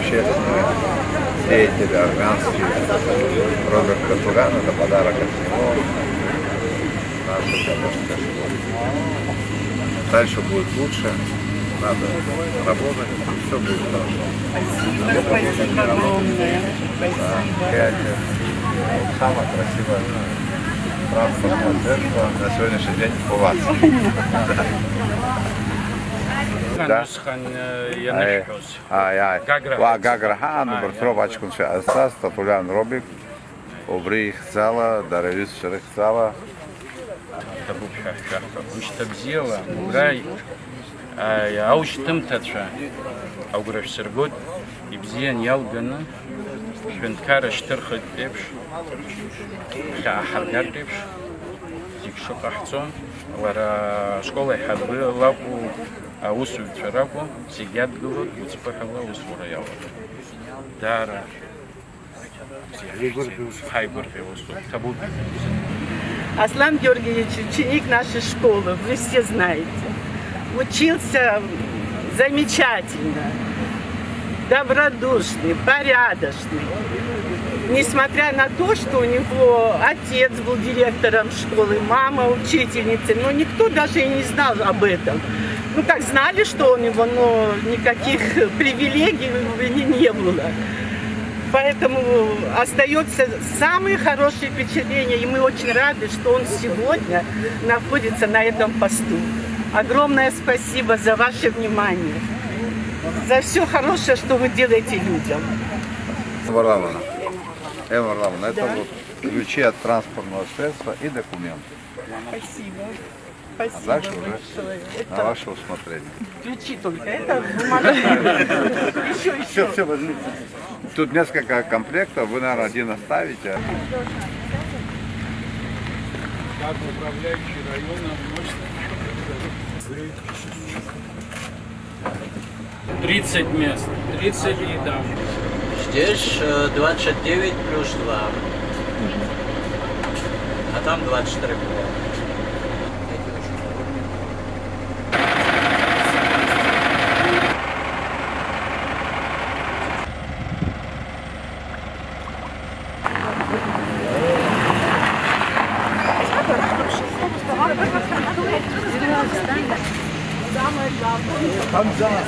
общественные деятели армянские. Роберт Катурян, это подарок от него. Нашей казахской школе. Дальше будет лучше. Надо работать, все будет хорошо. Спасибо огромное. Да, самое красивое транспортное средство на сегодняшний день у вас. Гаграхан, Бартробачкун, Асас, Татулян Робик, Обрих Цала, Даревис Шерих Цала. Уштабзела, Гай, Ауштым Татша, Ауграш Сергот, Ибзиан Ялгана, Швенткара Штырхат Депш, Харгар Депш, Зикшо Кахцон, Лара школа Хадвы, Лапу, Аусу Чарапу, Сигят Гулот, Уцпахала, Усураяла. Дара Хайбур Певусу, Табу. Аслан Георгиевич, ученик нашей школы, вы все знаете. Учился замечательно, добродушный, порядочный. Несмотря на то, что у него отец был директором школы, мама учительницей, но никто даже и не знал об этом. Ну, так знали, что у него, но никаких привилегий не было. Поэтому остается самые хорошие впечатления, и мы очень рады, что он сегодня находится на этом посту. Огромное спасибо за ваше внимание, за все хорошее, что вы делаете людям. Варламовна, это вот ключи от транспортного средства и документы. Спасибо. А Спасибо дальше уже большое. на ваше усмотрение. Ключи только, это бумага. Еще. Все возьмите. Тут несколько комплектов, вы, наверное, один оставите. Как управляющий районом может 30 мест, 30 и там. Здесь 29 плюс 2, а там 24 было. Самое главное.